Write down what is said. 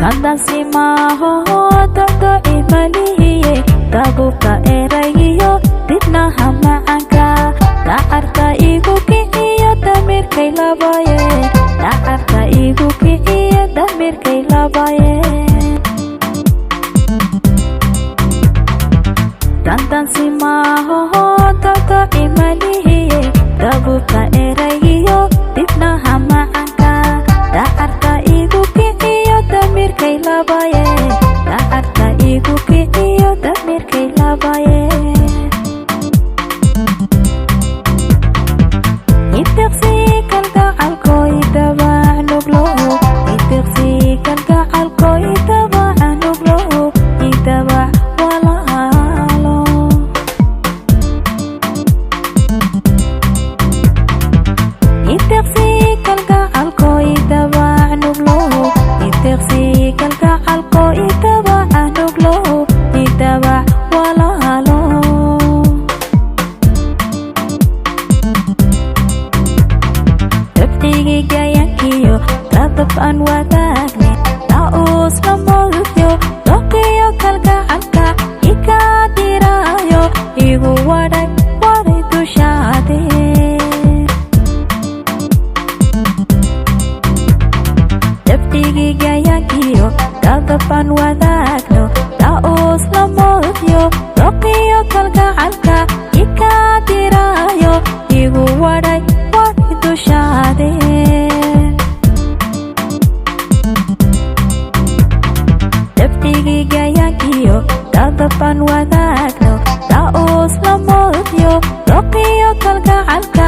Tandansi maaho todo imalihiye dabuka erayiyo dibnaha macanka dacarta igu kiciyo damirkay labaye dacarta igu kiciyo damirkay labaye Tandansi maaho todo imalihiye dabuka erayiyo dibnaha macanka dacarta igu kiciyo damirkay labaye dacarta igu kiciyo damirkay labaye Itiqsi kalgacalko idabac nuglo Itiqsi kalgacalko idabac nuglo idabac walaalo Itiqsi kalgacalko idabac nuglo Itiqsi kalgacalko idabac nuglo idabac walaalo Dabdigi gayankiyo dadab aan wadaagne Daus lamogyo doqiyo kalgacalka ika diraayo igu waday dushaade Dabdigi gayankiyo dadab aan wadaagno Daus lamogyo doqiyo kalgacalka ika diraayo igu waday dushaade Dabdigi gayankiyo dadab aan wadaagno Daus lamogyo doqiyo kalgacalka